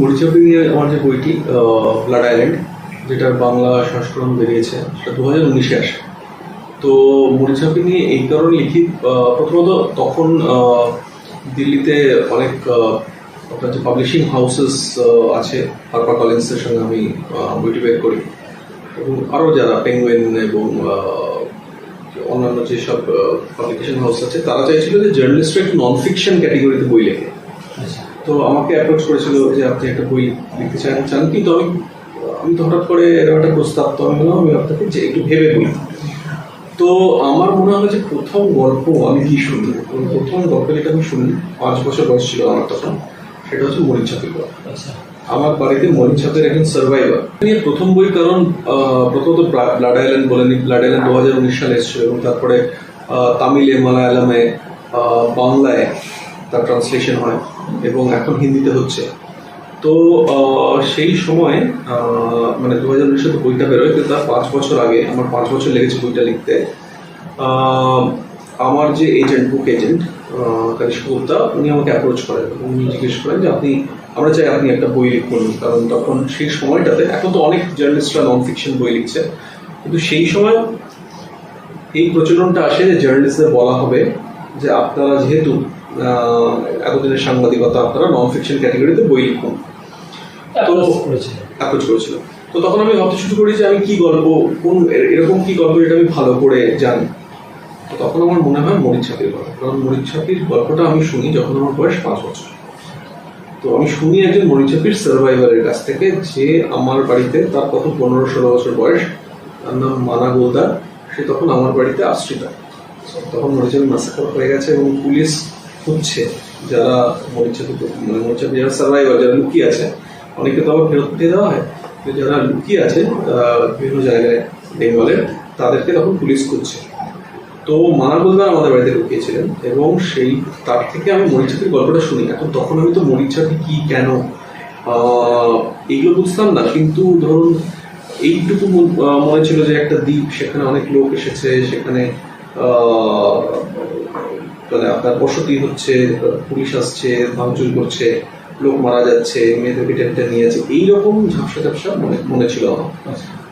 মরিচাপি নিয়ে আমার যে বইটি ব্লাড আইল্যান্ড, যেটার বাংলা সংস্করণ বেরিয়েছে, সেটা 2019-এ আসে। তো মরিচাপি নিয়ে এই কারণে লিখি, প্রথমত তখন দিল্লিতে অনেক আপনার যে পাবলিশিং হাউসেস আছে, হার্পার কলিন্সের সঙ্গে আমি বইটি বের করি, এবং আরও যারা পেঙ্গুইন এবং অন্যান্য যেসব পাবলিকেশন হাউস আছে, তারা চাইছিল যে জার্নালিস্টরা একটু নন ফিকশন ক্যাটেগরিতে বই লেখে। তো আমাকে অ্যাপ্রোচ করেছিল যে আপনি একটা বই লিখতে চান, কিন্তু আমি তো হঠাৎ করে এরকম একটা প্রস্তাব, তো আমি বললাম আমি আপনাকে যে একটু ভেবে বলি। তো আমার মনে হলো যে প্রথম গল্প আমি কি শুনি, প্রথম গল্প যেটা আমি শুনি, 5 বছর বয়স ছিল আমার তখন, সেটা হচ্ছে মরিচাপির গল্প। আমার বাড়িতে মরিচাপের একজন সার্ভাইভার নিয়ে প্রথম বই, কারণ প্রথমত ব্লাড আইল্যান্ড বলেনি, ব্লাড আইল্যান্ড 2019 সালে এসেছিল, এবং তারপরে তামিলে, মালায়ালামে, বাংলায় তার ট্রান্সলেশন হয়, এবং এখন হিন্দিতে হচ্ছে। তো সেই সময় মানে 2019 সালে বইটা বেরোয়, কিন্তু তার 5 বছর আগে, আমার 5 বছর লেগেছে বইটা লিখতে। আমার যে এজেন্ট, বুক এজেন্ট কানিষ্ক গুপ্তা, উনি আমাকে অ্যাপ্রোচ করেন এবং উনি জিজ্ঞেস করেন যে আমরা চাই আপনি একটা বই লিখুন। কারণ তখন সেই সময়টাতে, এখন তো অনেক জার্নালিস্টরা নন ফিকশন বই লিখছে, কিন্তু সেই সময় এই প্রচলনটা আসে যে জার্নালিস্টদের বলা হবে যে আপনারা যেহেতু এতদিনের সাংবাদিকতা, আপনারা নন ফিকশন ক্যাটাগরিতে বই লিখুন। তো অ্যাপ্রোচ করেছিল। তো তখন আমি ভাবতে শুরু করি যে আমি কি গল্প, এরকম কি গল্প যেটা আমি ভালো করে জানি। তো তখন আমার মনে হয় মরিচাপির গল্প, কারণ মরিচাপির গল্পটা আমি শুনি যখন আমার বয়স 5 বছর। তো আমি শুনি একজন মরিচাপির সার্ভাইভারের কাছ থেকে, যে আমার বাড়িতে, তার কত 15-16 বছর বয়স, তার নাম মানা গোলদার, সে তখন আমার বাড়িতে আশ্রিত। তখন মরিচাপি ম্যাসাকার হয়ে গেছে এবং পুলিশ খুঁজছে যারা মরিচাপি যারা সার্ভাইভার, যারা লুকিয়ে আছে, অনেকে তো আবার ফেরত দিয়ে দেওয়া হয়, যারা লুকিয়ে আছে বিভিন্ন জায়গায় বেঙ্গলের, তাদেরকে তখন পুলিশ খুঁজছে। তো মানা গোলদার আমাদের বাড়িতে লুকিয়েছিলেন, এবং তার থেকে আমি মরিচাপির গল্পটা শুনি। তখন আমি তো মরিচাপি কি, কেন, এগুলো বুঝতাম না, কিন্তু ধরুন এইটুকু মনে ছিল যে একটা দ্বীপ, সেখানে অনেক লোক এসেছে, সেখানে মানে আপনার বসতি হচ্ছে, পুলিশ আসছে, ভাঙচুর করছে, লোক মারা যাচ্ছে, মেয়েদেরকে টেনে নিয়ে যাচ্ছে, এইরকম ঝাপসা মনে ছিল আমার।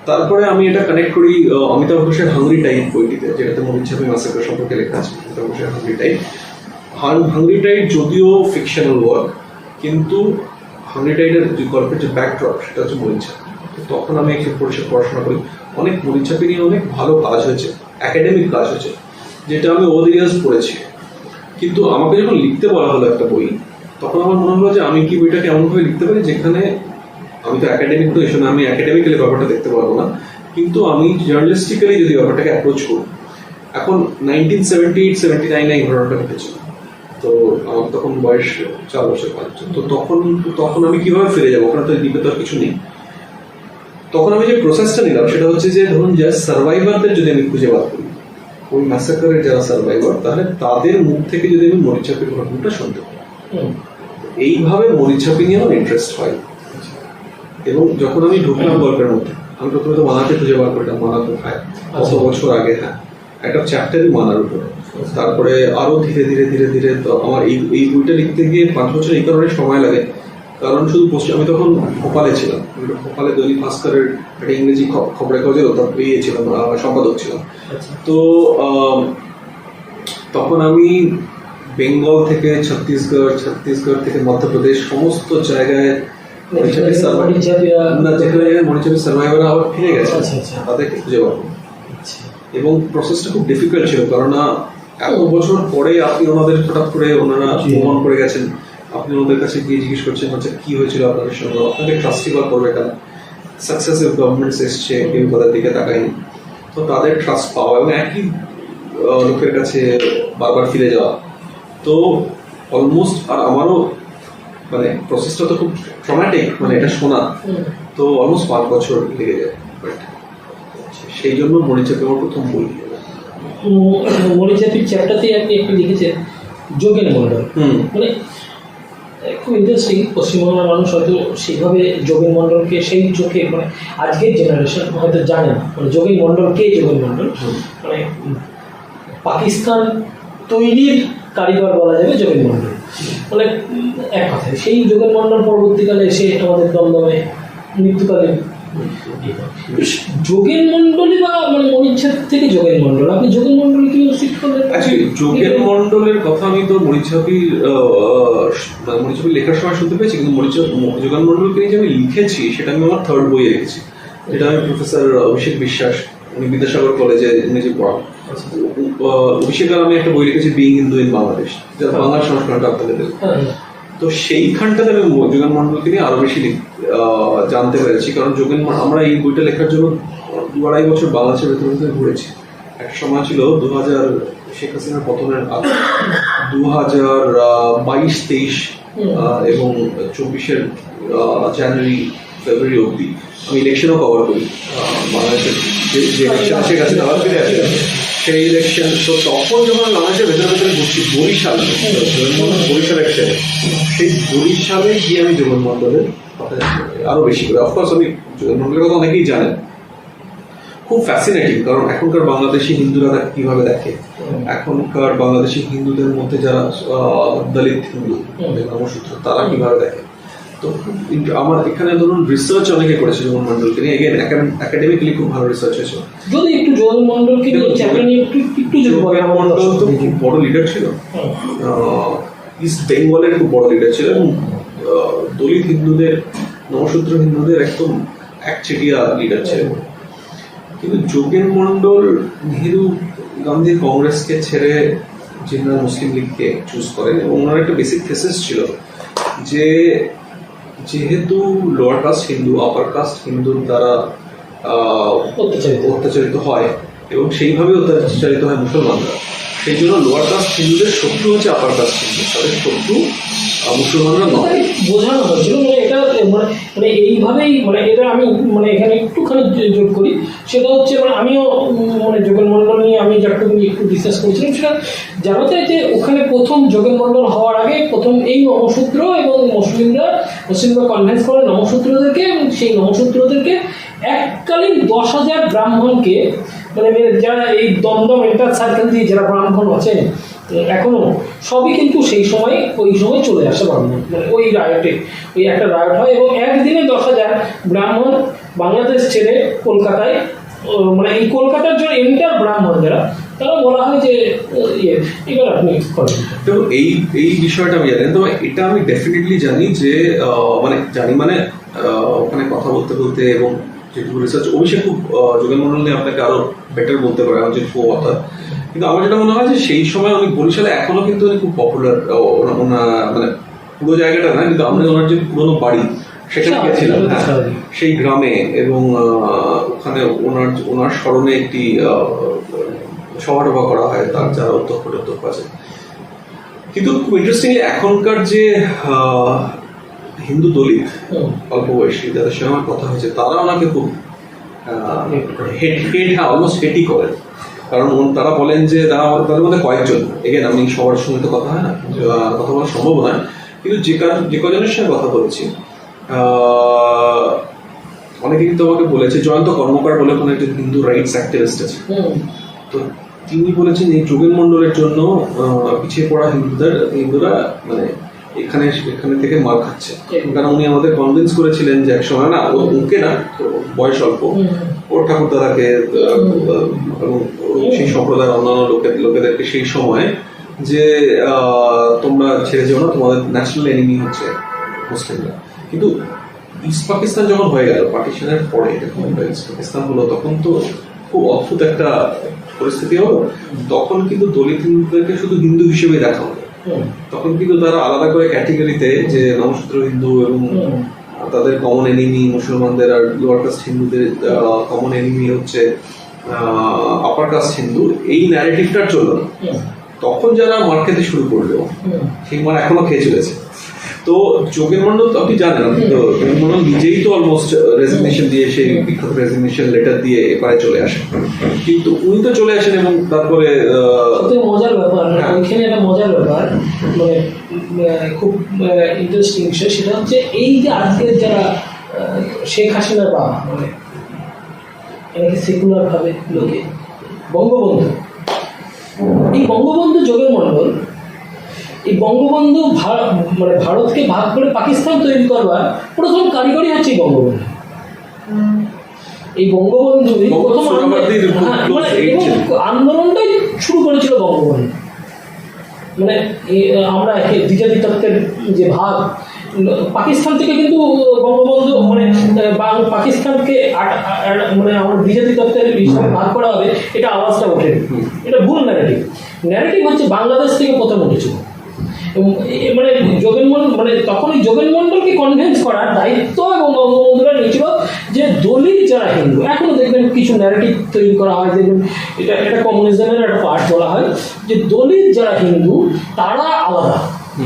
তারপরে আমি এটা কানেক্ট করি অমিতাভ ঘোষের হাংরি টাইড বইটিতে, যেটাতে মরিচাপি ম্যাসাকার সম্পর্কে লেখা আছে। অমিতাভ ঘোষের হাংরি টাইড যদিও ফিকশনাল ওয়ার্ক, কিন্তু হাংরি টাইডের যে গল্পের যে ব্যাকড্রপ, সেটা হচ্ছে মরিচাপি। তখন আমি একটু পড়াশোনা করি, অনেক মরিচাপি নিয়ে অনেক ভালো কাজ হয়েছে, একাডেমিক কাজ হয়েছে, যেটা আমি ওভার দ্য ইয়ার্স পড়েছি। কিন্তু আমাকে যখন লিখতে বলা হলো একটা বই, তখন আমার মনে হলো যে আমি কি বইটাকে এমনভাবে লিখতে পারি যেখানে, আমি তো একাডেমিক, তো এসে আমি একাডেমিক্যালি ব্যাপারটা দেখতে পারবো না, কিন্তু আমি জার্নালিস্টিক্যালি যদি ব্যাপারটাকে অ্যাপ্রোচ করি। এখন 1978-79 এই ঘটনাটা ঘটেছিল, তো আমার তখন বয়স 4 বছর 5 বছর। তো তখন আমি কিভাবে ফিরে যাবো, ওখানে তো দ্বীপে তো আর কিছু নেই। তখন আমি যে প্রসেসটা নিলাম সেটা হচ্ছে যে, ধরুন যে সার্ভাইভারদের যদি আমি খুঁজে বার করি, ওই ম্যাসাকারের যারা সার্ভাইভার, তাহলে তাদের মুখ থেকে যদি আমি মরিচাপির ঘটনাটা শুনতে পারি, এইভাবে মরিচাপি নিয়ে আমার ইন্টারেস্ট হয়। এবং যখন আমি ঢুকলাম গল্পের মধ্যে, আমি প্রথমে তো মানাকে খুঁজে বার করলাম, মানা কোথায়, কত বছর আগে, হ্যাঁ, একটা চ্যাপ্টারই মানার উপরে। তারপরে আরো ধীরে ধীরে তো আমার এই বইটা লিখতে গিয়ে 5 বছর এই কারণে সময় লাগে, কারণ শুধু আমি তখন ভোপালে ছিলাম, ভোপালে দৈনিক ভাস্করের একটা ইংরেজি খবরের কাগজের ছিলাম, সম্পাদক ছিলাম। তো তখন আমি বেঙ্গল থেকে ছত্তিশগড় থেকে মধ্যপ্রদেশ, সমস্ত জায়গায় মরিচাপি সার্ভাইভাররা আবার ফিরে গেছে, তাদেরকে খুঁজে পাবো। এবং প্রসেসটা খুব ডিফিকাল্ট ছিল, কারণ এত বছর পরে আপনি ওনাদের হঠাৎ করে, ওনারা ভ্রমণ করে গেছেন, আপনি ওনাদের কাছে গিয়ে জিজ্ঞেস করছেন হচ্ছে কি হয়েছিল আপনাদের সঙ্গে, আপনাকে ট্রাস্টিবার করবে কেন, সাকসেসিভ গভর্নমেন্টস এসছে, কেউ তাদের দিকে তাকায়নি। তো তাদের ট্রাস্ট পাওয়া এবং একই লোকের কাছে বারবার ফিরে যাওয়া, তো অলমোস্ট, আর আমারও মানে প্রসেসটা তো খুব ট্রমাটিক, মানে এটা শোনা, তো অলমোস্ট 5 বছর লেগে যায়। সেই জন্য মরিচাপি আমার প্রথম বই। মরিচাপির চ্যাপ্টারতে আপনি একটু লিখেছেন যোগেন মণ্ডল, মানে খুব ইন্টারেস্টিং। পশ্চিমবাংলার মানুষ হয়তো সেইভাবে যোগেন মণ্ডলকে সেই চোখে, মানে আজকের জেনারেশন হয়তো জানে না, মানে যোগেন মণ্ডল কে, যোগেন মণ্ডল মানে পাকিস্তান তৈরির কারিগর বলা যাবে যোগেন মণ্ডল। মানে এক কথায় সেই যোগেন মণ্ডল পরবর্তীকালে এসে আমাদের দমদমে মৃত্যুকালে যোগেন মণ্ডলী বা মানে মরিচ্ছাদ থেকে যোগেন মণ্ডল, আপনি যোগেন মণ্ডল কি শিফট করলেন? অ্যাকচুয়ালি যোগেন মণ্ডলের কথা আমি তো মরিচাপির লেখার সময় শুনতে পেয়েছি, কিন্তু যোগেন মণ্ডলকে নিয়ে যে আমি লিখেছি সেটা আমি আমার থার্ড বইয়ে রেখেছি, যেটা আমি প্রফেসর অভিষেক বিশ্বাস, উনি বিদ্যাসাগর কলেজে নিজে পড়ান। অভিষেকের আমি একটা বই লিখেছি বিং হিন্দু ইন বাংলাদেশ, যার বাংলা সংস্করণটা আপনাদের দেবো। তো সেইখানটাতে আমি যোগেন মণ্ডলকে নিয়ে আরো বেশি জানতে পেরেছি, কারণ আমরা এই বইটা লেখার জন্য 2-2.5 বছর বাংলাদেশের ভেতরে ঘুরেছি। একটা সময় ছিল 2000 শেখ হাসিনার পতনের আগে 2022-23 এবং 24 জানুয়ারি ফেব্রুয়ারি অব্দি আমি ইলেকশনও কভার করি বাংলাদেশের, যে ইলেকশন শেখ হাসিনা আবার ফিরে আসে সেই ইলেকশন। তো তখন যখন বাংলাদেশের ভেতরে ঘুরছি বরিশালে ইলেকশনে, সেই বরিশালে গিয়ে আমি যোগেন মণ্ডলের কথা আরো বেশি করে, অফকোর্স আমি যোগেন মণ্ডলের কথা অনেকেই জানেন, খুব ফ্যাসিনেটিং। কারণ এখনকার বাংলাদেশি হিন্দুরা কিভাবে দেখে, এখনকার বাংলাদেশি হিন্দুদের মধ্যে যারা দলিত হিন্দু নমসূত্র তারা কিভাবে দেখে। তো আমার এখানে ধরুন রিসার্চ অনেকে করেছে যোগেন মণ্ডলকে নিয়ে, এগেন একাডেমিক্যালি খুব ভালো রিসার্চ হয়েছে। যদি একটু যোগেন মণ্ডলকে একটু যোগেন মণ্ডল তো খুব বড় লিডার ছিল, ইস্ট বেঙ্গলের খুব বড় লিডার ছিল, এবং দলিত হিন্দুদের নমসূত্র হিন্দুদের একদম একচেটিয়া লিডার ছিল। কিন্তু যোগেন মণ্ডল নেহেরু গান্ধী কংগ্রেসকে ছেড়ে জেনারেল মুসলিম লীগকে চুজ করেন, এবং ওনার একটা বেসিক থেসিস ছিল যে যেহেতু lower caste Hindu upper caste হিন্দুর দ্বারা অত্যাচারিত হয় এবং সেইভাবে অত্যাচারিত হয় মুসলমানরা, সেই জন্য লোয়ার কাস্ট হিন্দুদের শত্রু হচ্ছে আপার কাস্ট হিন্দু, তাদের শত্রু মুসলমানরা নয় বোঝানো হয়েছিল। মানে এটা মানে এইভাবেই মানে এটা আমি মানে এখানে একটুখানি যোগ করি, সেটা হচ্ছে মানে আমিও মানে যোগেন মণ্ডল নিয়ে আমি যতটুকু একটু ডিসকাস করেছিলাম, সেটা জানা যায় যে ওখানে প্রথম যোগেন মণ্ডল হওয়ার আগে প্রথম এই নমসূত্র এবং মুসলিমরা কনভিন্স করে নমসূত্রদেরকে, এবং সেই নমসূত্রদেরকে এককালীন 10,000 ব্রাহ্মণকে মানে যারা এই দমদম এন্টার সার্কেল দিয়ে যারা ব্রাহ্মণ আছেন এখনো সবই কিন্তু ওই সময় চলে আসে ব্রাহ্মণ, মানে ওই রায়টে ওই একটা রায়ট হয়, এবং একদিনে 10,000 ব্রাহ্মণ বাংলাদেশ ছেড়ে কলকাতায়, মানে এই কলকাতার জন্য এন্টার ব্রাহ্মণ যারা তারা বলা হয় যে এবার আপনি করেন। তো এই বিষয়টা আমি জানি, তো এটা আমি ডেফিনেটলি জানি যে মানে ওখানে কথা বলতে বলতে এবং যেটুকু রিসার্চ, অভিষেক খুব যোগেন মণ্ডল নিয়ে আপনাকে আরো বেটার বলতে পারে আমার যে কথা। কিন্তু আমার যেটা মনে হয় যে সেই সময় উনি বরিশালে এখনো কিন্তু উনি খুব পপুলার, মানে পুরো জায়গাটা না, কিন্তু আমরা ওনার যে পুরোনো বাড়ি সেখানে গেছিলাম, সেই গ্রামে, এবং ওখানে ওনার স্মরণে একটি সভা করা হয়, তার যারা অধ্যক্ষ আছে। কিন্তু খুব ইন্টারেস্টিংলি এখনকার যে হিন্দু দলিত অল্প বয়সী যাদের সঙ্গে আমার কথা হয়েছে, তারা ওনাকে খুব অলমোস্ট হেটই করেন। কারণ তারা বলেন যে তাদের মধ্যে কয়েকজন, এগেন আমি সবার সঙ্গে তো কথা হয় না, কথা বলা সম্ভব নয়, কিন্তু যে কজনের সঙ্গে কথা বলেছি অনেকে কিন্তু আমাকে বলেছে, জয়ন্ত কর্মকার বলে কোনো একজন হিন্দু রাইটস অ্যাক্টিভিস্ট আছে, তো তিনি বলেছেন এই যোগেন মণ্ডলের জন্য পিছিয়ে পড়া হিন্দুরা মানে এখানে থেকে মার খাচ্ছে। কারণ উনি আমাদের কনভিন্স করেছিলেন যে এক সময় না, ওকে না, বয়স অল্প, ওর ঠাকুরদাদাকে এবং সেই সম্প্রদায়ের অন্যান্য লোকেদেরকে সেই সময় যে তোমরা ছেড়ে যাও না, তোমাদের ন্যাশনাল এনিমি হচ্ছে মুসলিমরা। কিন্তু ইস্ট পাকিস্তান যখন হয়ে গেল পার্টিশনের পরে, ইস্ট পাকিস্তান হলো, তখন তো খুব অদ্ভুত একটা পরিস্থিতি হলো। তখন কিন্তু দলিত হিন্দুদেরকে শুধু হিন্দু হিসেবে দেখা হলো, তখন কিন্তু তারা আলাদা করে ক্যাটেগরিতে যে নমসূত্র হিন্দু এবং তাদের কমন এনিমি মুসলমানদের, আর লোয়ার কাস্ট হিন্দুদের কমন এনিমি হচ্ছে আপার কাস্ট হিন্দু, এই ন্যারেটিভটার জন্য তখন যারা মার খেতে শুরু করলো, সেই মার এখনো খেয়ে চলেছে। তো যোগেন মণ্ডল তো আপনি জানেন, তো যোগেন মণ্ডল নিজেই তো অলমোস্ট রেজিগনেশন দিয়ে, সেই বিখ্যাত রেজিগনেশন লেটার দিয়ে এপারে চলে আসেন। কিন্তু উনি তো চলে আসেন এবং তারপরে মজার ব্যাপার, ওইখানে একটা মজার ব্যাপার মানে খুব ইন্টারেস্টিং বিষয়, সেটা হচ্ছে এই যে আজকের যারা শেখ হাসিনার বাবা, মানে এনাকে সেকুলার ভাবে লোকে বঙ্গবন্ধু, এই বঙ্গবন্ধু যোগেন মণ্ডল এই বঙ্গবন্ধু মানে ভারতকে ভাগ করে পাকিস্তান তৈরি করবার প্রথম কারিগরি হচ্ছে এই বঙ্গবন্ধু। এই বঙ্গবন্ধু প্রথম আন্দোলনটাই শুরু করেছিল বঙ্গবন্ধু। মানে আমরা দ্বিজাতি তত্ত্বের যে ভাগ, পাকিস্তান থেকে কিন্তু বঙ্গবন্ধু মানে পাকিস্তানকে মানে আমার দ্বিজাতি তত্ত্বের হিসাবে ভাগ করা হবে, এটা আওয়াজটা ওঠেনি। এটা ভুল ন্যারেটিভ। ন্যারেটিভ হচ্ছে বাংলাদেশ থেকে প্রথম উঠেছিল। মানে মানে তখন এই যোগেন মন্ডলকে কনভিন্স করার দায়িত্ব এবং বঙ্গবন্ধুরা নিয়েছিল যে দলিত যারা হিন্দু, এখনো দেখবেন কিছু ন্যারেটিভ তৈরি করা হয়, দেখবেন এটা কমিউনিজমের একটা পার্ট বলা হয় যে দলিত যারা হিন্দু তারা আলাদা,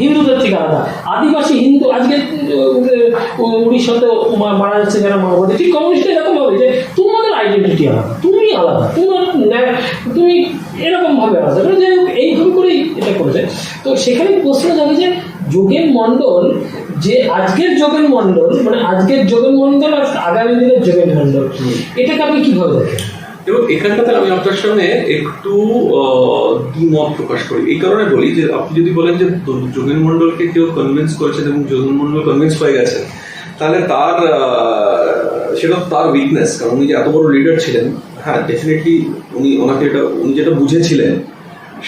হিন্দুদের থেকে আলাদা। আদিবাসী হিন্দু আজকে উড়িষ্যাতে মারা যাচ্ছে যারা মাওবাদী, ঠিক কমিউনিস্ট এরকম হবে যে তোমাদের আইডেন্টিটি আলাদা, তুমি আলাদা, তুমি এরকম ভাবে আলাদা, মানে যাই হোক এইভাবে করেই এটা করেছে। তো সেখানে প্রশ্ন যাবে যে যোগেন মন্ডল, যে আজকের যোগেন মন্ডল, মানে আজকের যোগেন মন্ডল আর আগামী দিনের যোগেন মন্ডল, এটাকে আপনি কিভাবে দেখেন? এবং এখানটাতে আমি আপনার সামনে একটু দ্বিমত প্রকাশ করি। এই কারণে বলি যে আপনি যদি বলেন যে যোগেন মন্ডলকে কেউ কনভিন্স করেছেন এবং যোগেন মন্ডল কনভিন্স হয়ে গেছেন, তাহলে সেটা তার উইকনেস। কারণ উনি যে এত বড় লিডার ছিলেন, হ্যাঁ ডেফিনেটলি উনি যেটা বুঝেছিলেন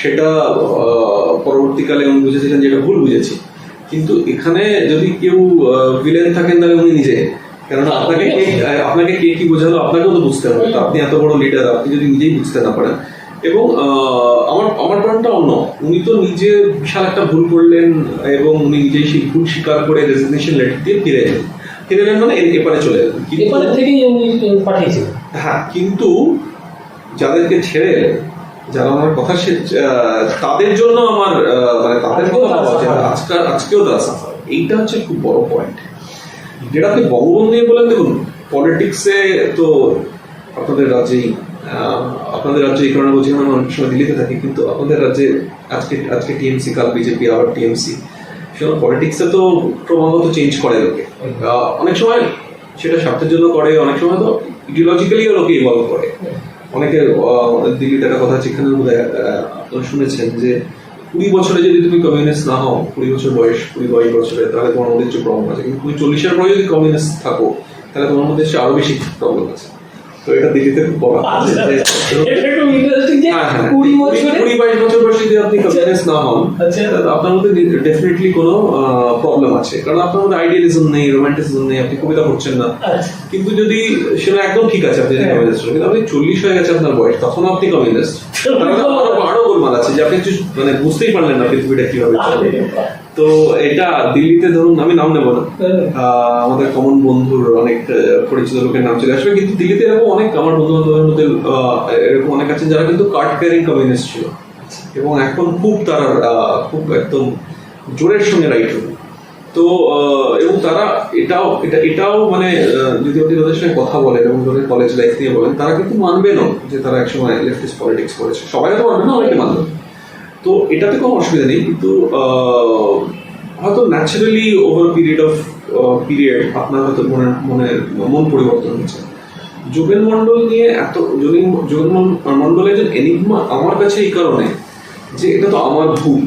সেটা পরবর্তীকালে উনি বুঝেছিলেন যেটা ভুল বুঝেছি। কিন্তু এখানে যদি কেউ ভিলেন থাকেন তাহলে উনি নিজে, কেননা আপনাকে কে কি বোঝালো আপনাকেও তো বুঝতে হবে। তো আপনি এত বড় লিডার, আপনি যদি নিজেই বুঝতে না পারেন। এবং আমার পয়েন্টটা অন্য, উনি তো নিজে বিশাল একটা ভুল করলেন এবং উনি নিজেই সেই ভুল স্বীকার করে রেজিগনেশন লেটার দিয়ে ফিরে এলেন, মানে এপারে চলে এলেন, এপারে থেকেই উনি পাঠিয়েছিলেন। হ্যাঁ, কিন্তু যাদেরকে ছেড়ে এলেন, যারা আমার কথা তাদের জন্য আমার মানে তাদের কথা আজকেও তারা সাফার। এইটা হচ্ছে খুব বড় পয়েন্ট, যেটা আপনি বঙ্গবন্ধু নিয়ে বলেন। দেখুন, পলিটিক্সে তো আপনাদের রাজ্যে এই কারণে বলছি, আমরা অনেক সময় দিল্লিতে থাকি, কিন্তু আপনাদের রাজ্যে আজকে টিএমসি, কাল বিজেপি, আবার টিএমসি, সেরকম পলিটিক্সে তো ক্রমাগত চেঞ্জ করে লোকে। অনেক সময় সেটা স্বার্থের জন্য করে, অনেক সময় তো ইডিওলজিক্যালিও লোকে ইভলভ করে। অনেকে দিল্লিতে একটা কথা আছে, এখানে আপনারা শুনেছেন যে 20 বছরে যদি তুমি কমিউনিস্ট না হও, 20 বছর বয়স, 20-22 বছরে, তাহলে তোমার মধ্যে কিছু প্রবলেম আছে। কিন্তু তুমি 40-এর পরে যদি কমিউনিস্ট থাকো, তাহলে তোমার মধ্যে আরো বেশি প্রবলেম আছে। তো এটা দিল্লিতে খুব বলা আছে যে 20-22 বছর বয়সে যদি আপনি কমিউনিস্ট না হন, আপনার মধ্যে ডেফিনেটলি কোনো প্রবলেম আছে। কারণ আপনার মধ্যে আইডিয়ালিজম নেই, রোমান্টিসিজম নেই, আপনি কবিতা পড়ছেন না। কিন্তু যদি সেটা একদম ঠিক আছে, আপনি যদি কমিউনিস্ট, কিন্তু আপনি 40 হয়ে গেছে আপনার বয়স, তখন আপনি কমিউনিস্ট, আরো গোলমাল আছে যে আপনি কিছু মানে বুঝতেই পারলেন না পৃথিবীটা কিভাবে চলে। তো এটা দিল্লিতে, ধরুন আমি নাম নেবো না, আমাদের কমন বন্ধুর অনেক পরিচিত লোকের নাম চলে আসবে, কিন্তু দিল্লিতে এরকম অনেক আমার বন্ধু বান্ধবের মধ্যে এরকম অনেক আছেন যারা কিন্তু কার্ড ক্যারিং কমিউনিস্ট ছিল এবং এখন তারা খুব একদম জোরের সঙ্গে রাইট। তো এবং তারা এটাও মানে যদি আপনি তাদের সঙ্গে কথা বলেন এবং তাদের কলেজ লাইফ নিয়ে বলেন, তারা কিন্তু মানবে না যে তারা একসময় লেফটিস্ট পলিটিক্স করেছে। সবাই তো মানবে না, অনেকে মানবে। তো এটাতে কোনো অসুবিধা নেই, কিন্তু হয়তো ন্যাচারালি ওভার পিরিয়ড আপনার হয়তো মন পরিবর্তন হচ্ছে। যোগেন মন্ডল নিয়ে যোগেন মন্ডল একজন এনিগমা আমার কাছে এই কারণে যে এটা তো আমার ভুল,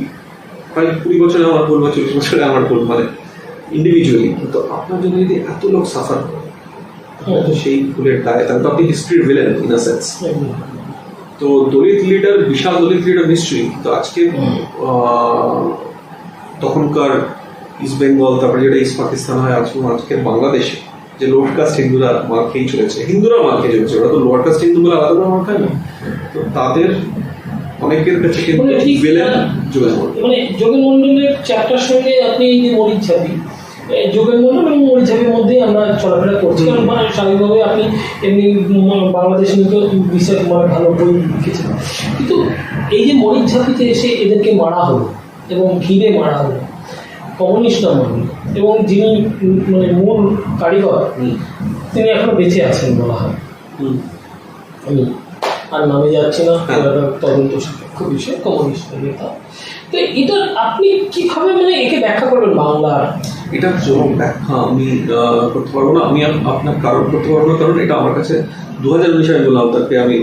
প্রায় 20 বছরে আমার ভুল বা 40 বছরে আমার ভুল, মানে ইন্ডিভিজুয়ালি। কিন্তু আপনার জন্য যদি এত লোক সাফার করে, তো সেই ভুলের দায়, তাহলে তো আপনি হিস্ট্রির ভিলেন ইন আ সেন্স। তো বিশাল দলিত লিডার নিশ্চয়ই, তো আজকে তখনকার ইস্ট বেঙ্গল, তারপরে যেটা ইস্ট পাকিস্তান হয়, আজকের বাংলাদেশে যে লোয়ার কাস্ট হিন্দুরা মার খেয়ে চলেছে, ওরা তো লোয়ার কাস্ট হিন্দুগুলো আলাদা করে মার খায় না। তো তাদের অনেকের কাছে কিন্তু মানে যোগেন মন্ডলের চ্যাপ্টার সঙ্গে আপনি এই যে মরিচ্ছাপি, যোগেন মন্ডল এবং মরিচ্ছাপির মধ্যেই আমরা চলাফেরা করছি। কারণ স্বাভাবিকভাবে আপনি এমনি বাংলাদেশ নিয়ে বিশেষ ভালো বই লিখেছেন, কিন্তু এই যে মরিচ্ছাপিতে এসে এদেরকে মারা হলো এবং ঘিরে মারা হলো কমিউনিস্ট আমলে, এবং যিনি মানে মূল কারিগর তিনি এখনো বেঁচে আছেন বলা হয়। আমি আর নামে যাচ্ছি না, তদন্ত সাপেক্ষ বিষয়, কমিউনিস্ট নেতা। তো এটা আপনি কিভাবে মানে একে ব্যাখ্যা করবেন বাংলার? এটা যেমন ব্যাখ্যা আমি করতে পারবো না, আমি আপনার কারণ করতে পারবো না, কারণ এটা আমার কাছে 2019 আমি বললাম তাকে, আমি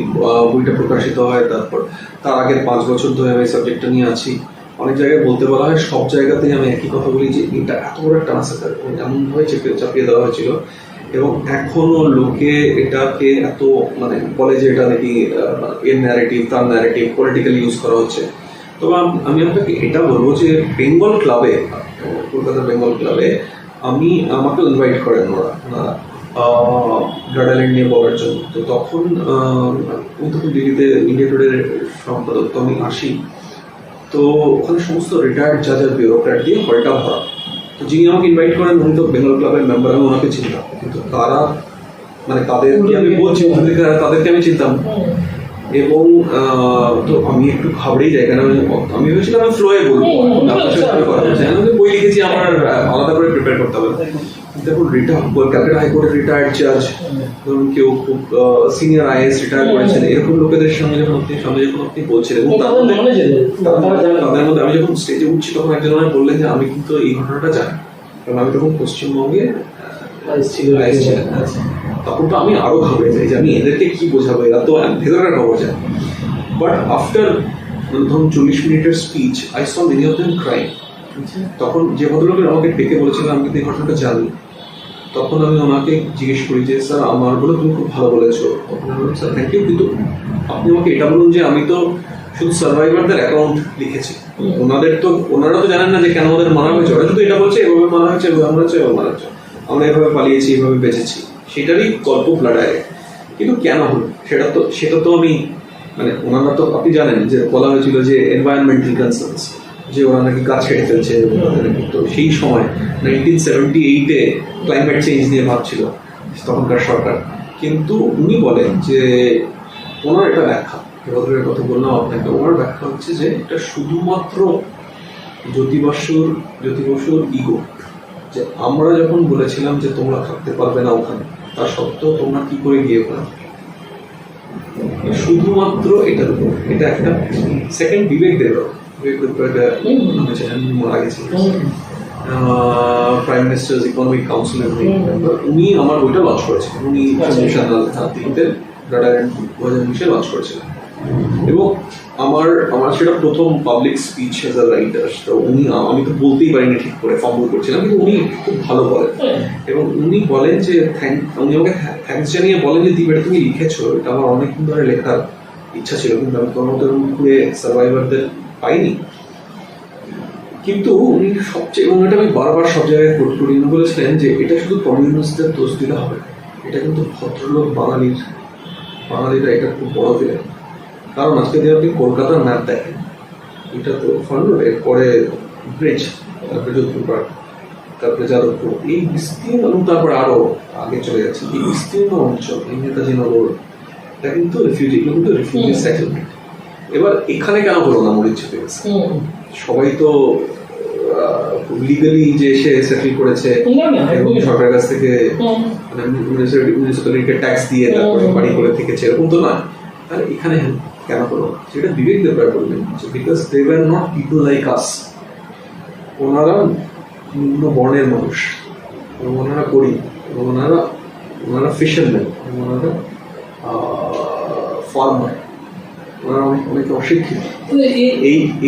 বইটা প্রকাশিত হয়, তারপর তার আগের 5 বছর ধরে আমি সাবজেক্টটা নিয়ে আছি অনেক জায়গায় বলতে বলা হয়, সব জায়গাতেই আমি একই কথা বলি যে এটা এত বড় একটা আনসার এমনভাবে চাপিয়ে দেওয়া হয়েছিল, এবং এখনো লোকে এটাকে এত মানে বলে যে এটা নাকি এর ন্যারেটিভ, তার ন্যারেটিভ পলিটিক্যালি ইউজ করা হচ্ছে। তবে আমি আপনাকে এটা বলবো যে বেঙ্গল ক্লাবে, কলকাতার বেঙ্গল ক্লাবে আমাকে ইনভাইট করেন ওরা ব্লাড আইল্যান্ড নিয়ে বলার জন্য। তো তখন আমি তখন দিল্লিতে ইন্ডিয়া টুডের সম্পাদক, তো আমি আসি, তো ওখানে সমস্ত রিটায়ার্ড জাজের বিউরোক্র্যাট দিয়ে হলটা ভরা। তো যিনি আমাকে ইনভাইট করেন উনি তো বেঙ্গল ক্লাবের মেম্বার, আমি ওনাকে চিনতাম, কিন্তু তারা মানে তাদেরকে আমি বলছি, তাদেরকে আমি চিনতাম। এবং তো আমি একটু ঘাবড়েই যাই, কারণ আমি ভেবেছিলাম আমি ফ্লোয়ে বলবো, বই লিখেছি, আমার আলাদা করে প্রিপেয়ার করতে হবে। দেখুন ক্যালকাটা হাইকোর্টের রিটায়ার্ড জাজ, ধরুন কেউ খুব সিনিয়র আইএস রিটায়ার করেছেন, এরকম লোকেদের সঙ্গে যখন আপনি বলছেন, এবং তাদের মধ্যে আমি যখন স্টেজে উঠছি তখন একজন আমায় বললেন যে আমি কিন্তু এই ঘটনাটা জানি, কারণ আমি তখন পশ্চিমবঙ্গে তখন তো আমি আরো ঘাবড়ে যাই যে আমি এদেরকে কি বোঝাবো, এরা তো ভেতরের খবর যায়। বাট আফটার ধরুন 40 মিনিটের speech I saw many of them crying. তখন যে ভদ্রলোকের আমাকে ডেকে বলেছিলেন আমি কিন্তু এই ঘটনাটা জানি, তখন আমি ওনাকে জিজ্ঞেস করি যে স্যার আমার বলে তুমি খুব ভালো বলেছো, স্যার থ্যাংক ইউ, কিন্তু আপনি আমাকে এটা বলুন যে আমি তো শুধু সার্ভাইভারদের অ্যাকাউন্ট লিখেছি, ওনারা তো জানেন না যে কেন ওদের মারা হয়েছে, ওরা শুধু এটা বলছে এভাবে মারা হয়েছে, এভাবে মারা হয়েছে, এভাবে মারা হয়েছে, আমরা এভাবে পালিয়েছি, এভাবে বেঁচেছি, সেটারই গল্প ব্লাডায়। কিন্তু কেন হলো সেটা তো আমি মানে ওনারা তো আপনি জানেন যে বলা হয়েছিল যে এনভায়রনমেন্টাল কনসার্নস, যে ওরা নাকি গাছ কেটে ফেলছে। তো সেই সময় 1978-এ ক্লাইমেট চেঞ্জ নিয়ে ভাবছিল তখনকার সরকার, কিন্তু উনি বলেন যে ওনার এটা ব্যাখ্যা, ভদ্রের কথা বললাম আপনাকে, ওনার ব্যাখ্যা হচ্ছে যে এটা শুধুমাত্র জ্যোতি বসুর ইগো, যে আমরা যখন বলেছিলাম যে তোমরা থাকতে পারবে না ওখানে, তা সত্ত্বেও তোমরা কি করে গিয়ে ওখানে, শুধুমাত্র এটার উপর। এটা একটা সেকেন্ড বিবেক দেব মারা গেছে, প্রাইম মিনিস্টার্স ইকোনমিক কাউন্সিলের উনি আমার বইটা লঞ্চ করেছিলেন, উনি 2019-এ লঞ্চ করেছিলেন, এবং আমার সেটা প্রথম public speech as a writer. তো আমি তো বলতেই পারিনি ঠিক করে, ফর্মুল করছিলাম, কিন্তু উনি খুব ভালো বলেন, এবং উনি বলেন যে উনি আমাকে থ্যাঙ্কস জানিয়ে বলেন যে দীপ, এটা তুমি লিখেছো, এটা আমার অনেকদিন ধরে লেখার ইচ্ছা ছিল, কিন্তু আমি কোনো মতো ঘুরে সার্ভাইভারদের পাইনি। কিন্তু উনি সবচেয়ে, এবং এটা আমি বারবার সব জায়গায় কোট করি, উনি বলেছিলেন যে এটা শুধু কমিউনিস্টদের দোষ দিলে হবে, এটা কিন্তু ভদ্রলোক বাঙালিরা এটা খুব বড় দিলেন। কারণ আজকে যদি আপনি কলকাতার ম্যাপ দেখেন, এটা তো ফ্রন্ট রোড, এরপরে ব্রিজ, তারপরে যোধপুর পার্ক, তারপরে যাদবপুর, এই বিস্তীর্ণ, এবং তারপরে আরো আগে চলে যাচ্ছে, এই বিস্তীর্ণ অঞ্চল, এই নেতাজি নগর, এটা কিন্তু রিফিউজি সেটেলমেন্ট। এবার এখানে কেন হলো না মরিচুপে? সবাই তো লিগালি যে এসে সেটেল করেছে এবং সরকারের কাছ থেকে মিউনিসিপ্যালিটিকে ট্যাক্স দিয়ে তারপরে বাড়ি করে থেকেছে, এরকম তো না। আর এখানে কেন হলো সেটা বিবেক দেবরায় বলবেন, because they were not people like us. ওনারা নিম্ন বর্ণের মানুষ, এবং ওনারা গরিব, এবং ওনারা ফিশারম্যান, এবং ওনারা ফার্মার, ওনারা অনেকে অশিক্ষিত।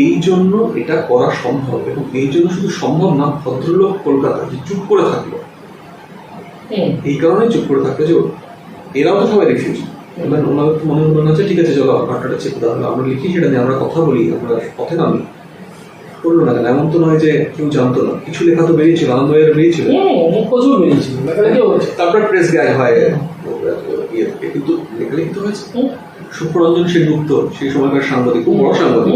এই জন্য এটা করা সম্ভব, এবং এই জন্য শুধু সম্ভব না, ভদ্রলোক কলকাতা যে চুপ করে থাকলো, এই কারণে চুপ করে থাকলো যে এরাও তো সবাই রিফিউজি। ওনাদের তো মনে হলো না যে ঠিক আছে চলো ঘটনাটা চেপে দেওয়া হলো, আমরা লিখি, সেটা নিয়ে আমরা কথা বলি, আমরা পথে নামি। করলো না কেন? এমন তো নয় যে কেউ জানতো না, কিছু লেখা তো বেরিয়েছিল, আনন্দবাজারে বেরিয়েছিল, প্রচুর বেরিয়েছিল, তারপরে প্রেস গায়ে হয়, কিন্তু লেখালেখি তো হয়েছে। সুপ্ররঞ্জন সেনগুপ্ত, সেই সময়কার সাংবাদিক, খুব বড় সাংবাদিক,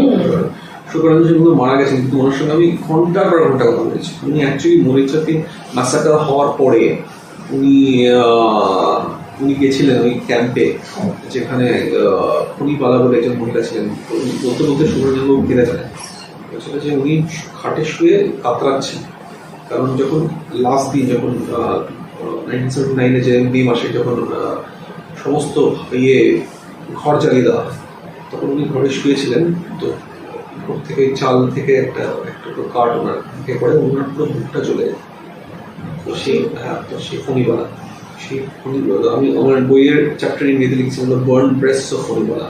সুপ্ররঞ্জন সেনগুপ্ত মারা গেছেন, কিন্তু ওনার সঙ্গে আমি ঘন্টার পর ঘন্টা কথা বলেছি। উনি অ্যাকচুয়ালি মরিচাতে ম্যাসাকার হওয়ার পরে উনি গেছিলেন ওই ক্যাম্পে, যেখানে খনিপালা বলে একজন মহিলা ছিলেন। বলতে বলতে সুপ্ররঞ্জনবাবু কেঁদে ফেলেন, বলছিল যে উনি খাটে শুয়ে কাতরাচ্ছেন, কারণ যখন লাস্ট দিন, যখন 1979-এ যে মে মাসে যখন সমস্ত ঘর জ্বালিয়ে দেওয়া, তখন উনি ঘরে শুয়েছিলেন। তো ঘর থেকে চাল থেকে একটা কাঠ ওনার মুখে পড়ে, ওনার পুরো মুখটা চলে যায়। তো সেই ফণিবালা, আমি আমার বইয়ের চ্যাপ্টার ইংরেজিতে লিখেছিলাম বার্ন ব্রেস্টস অফ ফণিবালা।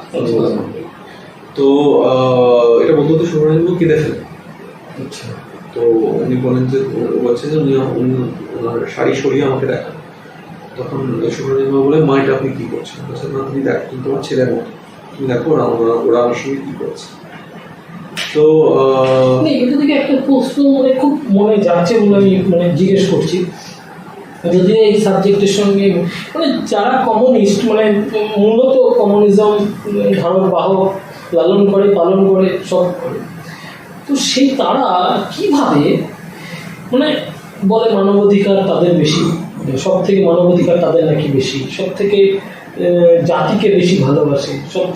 তো এটা বলতে বলতে সুব্রমণ্যবাবু কেঁদে ফেলেন, আচ্ছা। তো উনি বলেন যে বলছেন যে উনি ওনার শাড়ি সরিয়ে আমাকে দেখান। তখন সুব্রনীমা বলে, মা এটা আপনি কি করছেন? বলছেন, না তুমি দেখো, তুমি তোমার ছেলের মতো, তুমি দেখো ওরা আমার সঙ্গে কি করছে। তো এটা থেকে একটা প্রশ্ন খুব মনে যাচ্ছে বলে আমি জিজ্ঞেস করছি, যদি এই সাবজেক্টের সঙ্গে যারা কমিউনিস্ট মূলত কমিউনিজম ধারক বাহক লালন করে, পালন করে, সব করে, তো সেই তারা কিভাবে বলে মানবাধিকার তাদের বেশি, সব থেকে মানবাধিকার তাদের নাকি বেশি, সব থেকে জাতিকে বেশি ভালোবাসে, সব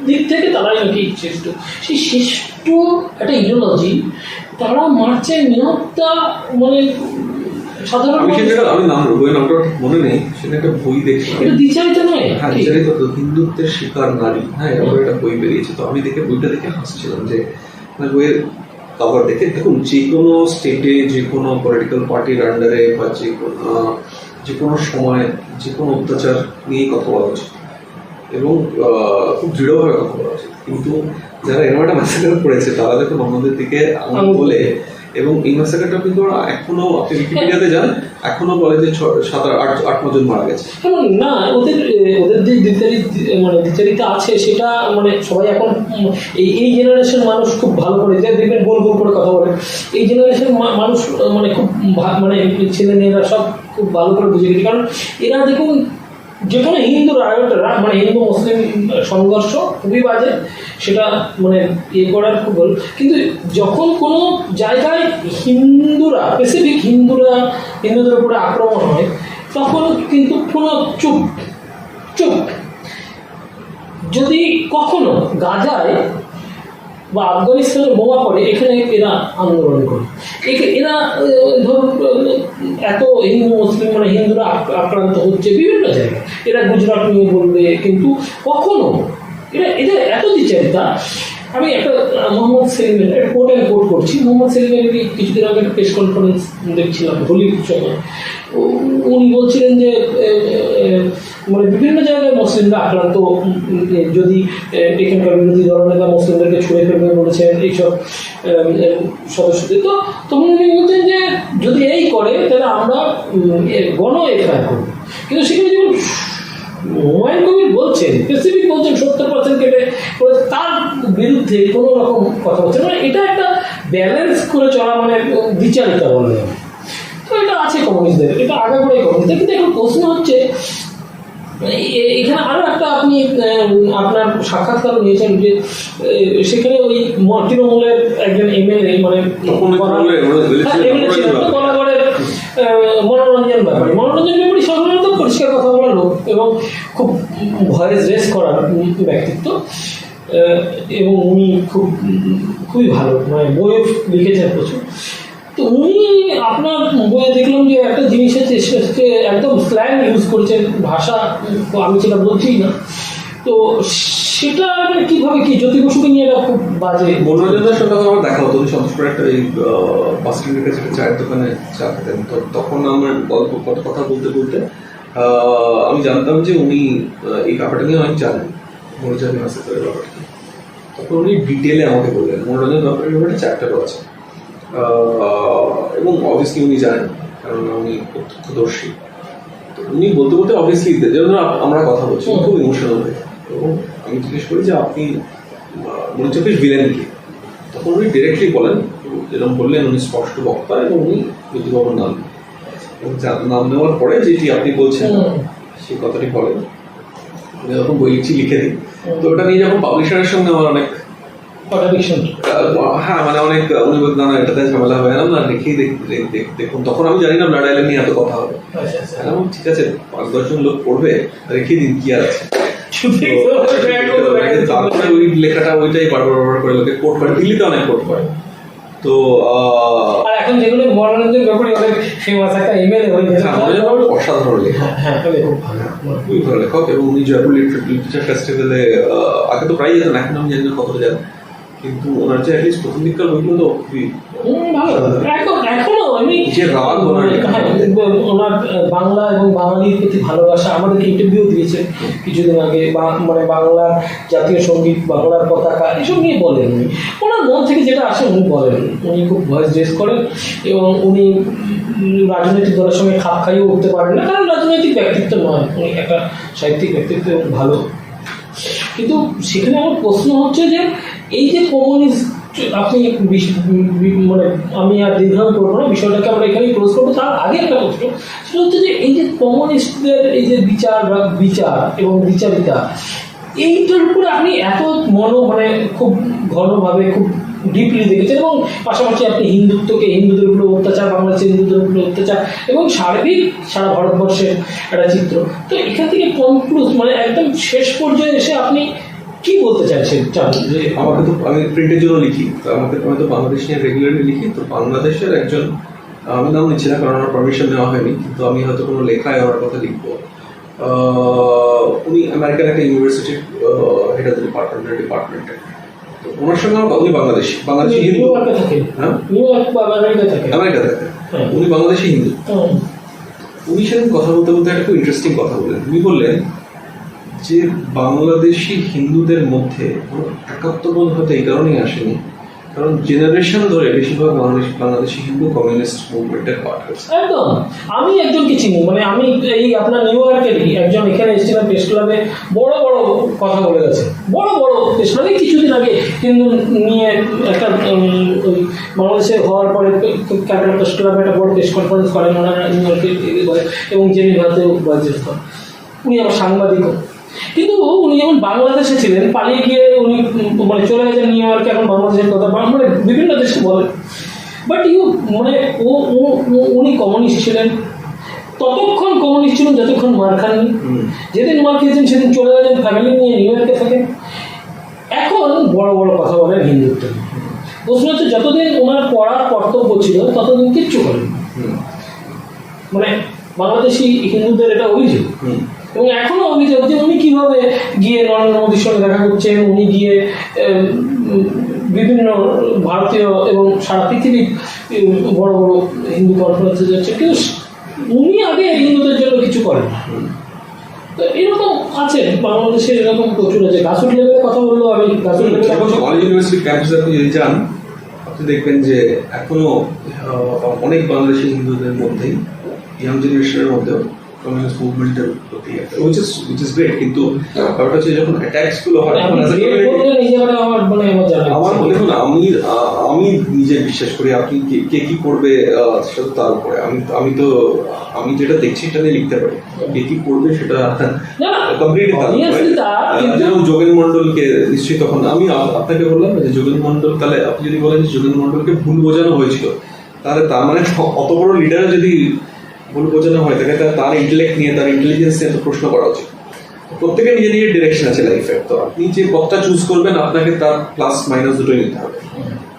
দিক থেকে তারাই নাকি শ্রেষ্ঠ। সেই শ্রেষ্ঠ একটা ইডিওলজি তারা মারছে নিহত্যা সাধারণ আমি বইয়ের নামটা মনে নেই, সেটা একটা বই দেখছিলাম, এটা দ্বিচারিত নয়, হ্যাঁ দ্বিচারিত, হিন্দুত্বের শিকার নারী, হ্যাঁ এরকম একটা বই বেরিয়েছে। তো আমি বইটা দেখে হাসছিলাম যে বইয়ের কভার দেখে, দেখুন যে কোনো স্টেটে, যে কোনো পলিটিক্যাল পার্টির আন্ডারে বা যে কোনো সময় যে কোনো অত্যাচার নিয়ে কথা বলা উচিত এবং খুব দৃঢ়ভাবে কথা বলা উচিত। কিন্তু যারা এরকম একটা ম্যাসাকার করেছে তারা দেখুন অন্যদের দিকে আঙুল বলে, এবং এই ম্যাসাকারটা কিন্তু এখনো, আপনি উইকিপিডিয়াতে যান, এখনো বলে যে 7-8 জন মারা গেছে। না, ওদের যে দ্বিচারিতা আছে সেটা সবাই এখন এই জেনারেশন মানুষ খুব ভালো করে, যে দেখবেন গোল গোল করে কথা বলে, এই জেনারেশন মানুষ খুব ছেলে মেয়েরা সব খুব ভালো করে বুঝে গেছে। কারণ এরা দেখুন যে কোনো হিন্দু রায়টরা হিন্দু মুসলিম সংঘর্ষ খুবই বাজে, সেটা করার খুব ভালো। কিন্তু যখন কোনো জায়গায় স্পেসিফিক হিন্দুদের উপরে আক্রমণ হয়, তখন কিন্তু পুরো চুপ। যদি কখনো গাজায় বা আফগানিস্তানে বোমা পড়ে, এখানে এরা আন্দোলন করে, এরা ধরুন এত হিন্দু মুসলিম হিন্দুরা আক্রান্ত হচ্ছে বিভিন্ন জায়গায়, এরা গুজরাট নিয়ে বলবে, কিন্তু কখনো এদের এত দ্বিচারিতা। আমি একটা মোহাম্মদ সেলিমের একটা কোট করছি, মোহাম্মদ সেলিমের কিছুদিন আগে একটা প্রেস কনফারেন্স দেখছিলাম হোলির সময়, উনি বলছিলেন যে বিভিন্ন জায়গায় মুসলিমরা আক্রান্ত, যদি এখানকার বিরোধী দলনেতা মুসলিমদেরকে ছুঁড়ে ফেলবে বলেছেন এইসব সদস্যদের। তো তখন উনি বলছেন যে যদি এই করে তাহলে আমরা গণ এফআইআর করবো। কিন্তু সেখানে যেমন হুমায়ুন কবির বলছেন, স্পেসিফিক বলছেন 70% কেটে তার বিরুদ্ধে কোনো রকম কথা বলছে, এটা একটা ব্যালেন্স করে চলা, দ্বিচারিতা বলে। তো এটা আছে কমিউনিস্টদের, এটা আগাগোড়াই কমিউনিস্টদের। কিন্তু এখন প্রশ্ন হচ্ছে, এখানে আরো একটা আপনি আপনার সাক্ষাৎকার নিয়েছেন যে সেখানে ওই তৃণমূলের একজন এমএলএ কলাগড়ের মনোরঞ্জন ব্যাপারী সাধারণত পরিষ্কার কথা বলার লোক এবং খুব ভয়েস রেস করার ব্যক্তিত্ব, এবং উনি খুবই ভালো, বইও লিখেছেন প্রচুর। তো উনি আপনার বইয়ে দেখলাম যে একটা জিনিস আছে, একদম স্ল্যাং ইউজ করেছেন, ভাষা আমি সেটা বলছি না। তো সেটা কিভাবে কি জ্যোতি বসুকে নিয়ে খুব বাজে। মনোরঞ্জনের সঙ্গে আমার দেখা হতো, উনি সন্তোষপুরে একটা এই বাস স্ট্যান্ডের কাছে একটা চায়ের দোকানে চা খেতেন। তো তখন আমার কথা বলতে আমি জানতাম যে উনি এই ব্যাপারটা নিয়ে অনেক জানেন, মনোরঞ্জন ম্যাসাকারের ব্যাপারটা। তখন উনি ডিটেলে আমাকে বললেন মনোরঞ্জন ব্যাপারের ব্যাপারে চ্যাপ্টারও আছে, এবং অবভিয়াসলি উনি জানেন কারণ উনি প্রত্যক্ষদর্শী। তো উনি বলতে অবভিয়াসলি যেমন আমরা কথা বলছি খুব ইমোশনাল হয়ে, এবং আমি জিজ্ঞেস করি যে আপনি মনে চব্বিশ ভিলেন কি? তখন উনি ডিরেক্টলি বলেন, যেরকম বললেন উনি স্পষ্ট বক্তা, এবং উনি জ্যোতিবাবুর নাম, এবং নাম নেওয়ার পরে যেটি আপনি বলছেন সেই কথাটি বলেন। আমি যখন বই লিখে দিই, তো ওটা নিয়ে যখন পাবলিশারের সঙ্গে আমার অনেক হ্যাঁ অনেক উনি বলতেন না এটাতে ঝামেলা হবে না, রেখেই দেখুন। তখন আমি জানি না ব্লাড আইল্যান্ড নিয়ে এত কথা হবে, ঠিক আছে 5-10 জন লোক পড়বে, রেখে দিন, কি আর আছে। তারপরে ওই লেখাটা ওইটাই বারবার করে লোকে কোট করে, দিল্লিতে অনেক কোট করে। তো এখন যেগুলো মনোরঞ্জন ব্যাপারে অনেক ফেমাস একটা ইমেল অসাধারণ লেখক, খুবই ভালো লেখক। এবং উনি জয়পুর লিটারেচার ফেস্টিভ্যালে আগে তো প্রায় যেতেন, এখন আমি জানি না কতটা যান, কিন্তু ওনার যে অ্যাটলিস্ট প্রথম দিককার বইগুলো তো খুবই ভালো। এখনো আমি যে রাগ ওনার হ্যাঁ, ওনার বাংলা এবং বাঙালির প্রতি ভালোবাসা, আমাদেরকে ইন্টারভিউ দিয়েছেন কিছুদিন আগে, মানে বাংলার জাতীয় সঙ্গীত, বাংলার পতাকা এসব নিয়ে বলেন উনি। ওনার মন থেকে যেটা আসে উনি বলেন, উনি খুব ভয়েস রেজ করেন এবং উনি রাজনৈতিক দলের সঙ্গে খাপ খাইয়ে উঠতে পারেন না, কারণ রাজনৈতিক ব্যক্তিত্ব নয়, উনি একটা সাহিত্যিক ব্যক্তিত্ব এবং ভালো। কিন্তু সেখানে আমার প্রশ্ন হচ্ছে যে এই যে কমিউনিস্ট, আপনি মানে আমি আর দীর্ঘায়ন করবো না, বিষয়টাকে আমরা এখানেই ক্লোজ করবো। তার আগে একটা প্রশ্ন, সেটা হচ্ছে যে এই যে কমিউনিস্টদের এই যে বিচার এবং বিচারিতা, এইটার উপরে আপনি এত মানে খুব ঘনভাবে খুব ডিপলি দেখেছেন, এবং পাশাপাশি আপনি হিন্দুদের উপরে অত্যাচার, বাংলাদেশের হিন্দুদের উপরে অত্যাচার এবং সার্বিক সারা ভারতবর্ষের একটা চিত্র। তো এখান থেকে কনক্লুজ মানে একদম শেষ পর্যায়ে এসে আপনি কি বলতে চাইছেন? যে আমাকে তো, আমি প্রিন্টের জন্য লিখি, তো আমি তো বাংলাদেশ নিয়ে রেগুলারলি লিখি। তো বাংলাদেশের একজন, আমি নাম নিচ্ছি না কারণ আমার পারমিশন নেওয়া হয়নি, কিন্তু আমি হয়তো কোনো লেখায় ওনার কথা লিখবো। উনি আমেরিকার একটা ইউনিভার্সিটির হেড অফ দ্য ডিপার্টমেন্টে। তো ওনার সঙ্গে উনি বাংলাদেশি হিন্দু। হ্যাঁ, আমেরিকা থাকে। উনি বাংলাদেশি হিন্দু। উনি সেদিন কথা বলতে বলতে একটা খুব ইন্টারেস্টিং কথা বললেন। উনি বললেন যে বাংলাদেশি হিন্দুদের মধ্যে কোনো একাত্মবোধ হয়তো এই কারণেই আসেনি, কারণ জেনারেশন ধরে বেশিরভাগ বাংলাদেশি হিন্দু কমিউনিস্ট মুভমেন্টের পার্ট হয়েছে। একদম, আমি একজনকে চিনি, মানে আমি এই আপনার নিউ ইয়র্কেরই একজন, এখানে এসেছিলাম প্রেস ক্লাবে, বড় কথা বলে গেছে, বড় প্রেস ক্লাবে কিছুদিন আগে হিন্দু নিয়ে একটা ওই বাংলাদেশে হওয়ার পরে ক্যাপিটাল প্রেস ক্লাবে একটা বড় প্রেস কনফারেন্স করেন ওনারা নিউ ইয়র্কে এবং জেনেভাতেও বয়স করেন। উনি আমার সাংবাদিকও, কিন্তু উনি যখন বাংলাদেশে ছিলেন, পালিয়ে গিয়ে উনি মানে চলে গেছেন নিউ ইয়র্কে, এখন বাংলাদেশের কথা মানে বিভিন্ন দেশে বলেন। বাট মানে উনি কমিউনিস্ট ছিলেন, ততক্ষণ কমিউনিস্ট ছিলেন যতক্ষণ মার খাননি। যেদিন মার খেয়েছেন সেদিন চলে গেছেন ফ্যামিলি নিয়ে নিউ ইয়র্কে থাকেন। এখন বড় কথা বলেন হিন্দুত্ব। প্রশ্ন হচ্ছে যতদিন ওনার পড়ার কর্তব্য ছিল ততদিন কিচ্ছু করেন, মানে বাংলাদেশি হিন্দুদের এটা অভিযোগ, এবং এখনো অভিযোগ যে উনি কিভাবে গিয়ে নরেন্দ্র মোদীর সঙ্গে দেখা করছেন, উনি গিয়ে বিভিন্ন ভারতীয় এবং সারা পৃথিবীর বড় হিন্দু কনফারেন্সে যাচ্ছে, কিন্তু উনি আগে হিন্দুদের জন্য কিছু করেন না। তো এরকম আছে বাংলাদেশে, এরকম প্রচুর আছে। গাছুর লেভেলে কথা বললো, আমি গাছুর লেভেলে ইউনিভার্সিটি ক্যাম্পাসে আপনি যদি যান, আপনি দেখবেন যে এখনো অনেক বাংলাদেশি হিন্দুদের মধ্যেই, ইয়াং জেনারেশনের মধ্যেও কমিউনিস্ট মুভমেন্টের প্রতি একটা which is great, কিন্তু ব্যাপারটা হচ্ছে যখন অ্যাটাকস গুলো হয়, আমার দেখুন, আমি নিজে বিশ্বাস করি আপনি কে কি করবে সেটা তার উপরে, আমি যেটা দেখছি সেটা নিয়ে লিখতে পারি, কে কি করবে সেটা কমপ্লিটলি যেমন যোগেন মন্ডলকে নিশ্চয়ই, তখন আমি আপনাকে বললাম যে যোগেন মন্ডল, তাহলে আপনি যদি বলেন যে যোগেন মন্ডলকে ভুল বোঝানো হয়েছিল, তাহলে তার মানে অত বড় লিডার যদি ভুল বোঝানো হয় তাকে তার ইন্টেলেক্ট নিয়ে, তার ইন্টেলিজেন্স নিয়ে তো প্রশ্ন করা উচিত। প্রত্যেকের নিজের ডিরেকশন আছে লাইফে, তো আপনি যে পথটা চুজ করবেন আপনাকে তার প্লাস মাইনাস দুটোই নিতে হবে।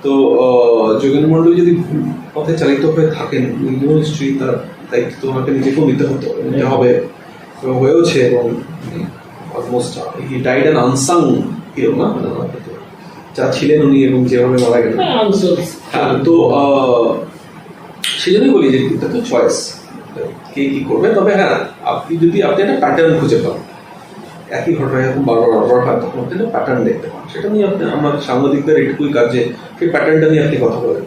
তো যোগেন মন্ডল যদি ভুল পথে চালিত হয়ে থাকেন, নিশ্চয়ই তার দায়িত্ব তো ওনাকে নিজেকেও নিতে হবে এবং হয়েওছে, এবং almost he died an unsung hero না, যা ছিলেন উনি এবং যেভাবে মারা গেলেন। হ্যাঁ, তো সেই জন্যই বলি যে এটা তো চয়েস, কে কি করবে। তবে হ্যাঁ, আপনি একটা প্যাটার্ন খুঁজে পান, একই ঘটনা এরকম বারবার হয়, তখন আপনি একটা প্যাটার্ন দেখতে পান, সেটা নিয়ে আমরা সাংবাদিকদের এটুকুই কাজ যে সেই প্যাটার্নটা নিয়ে আপনি কথা বলেন।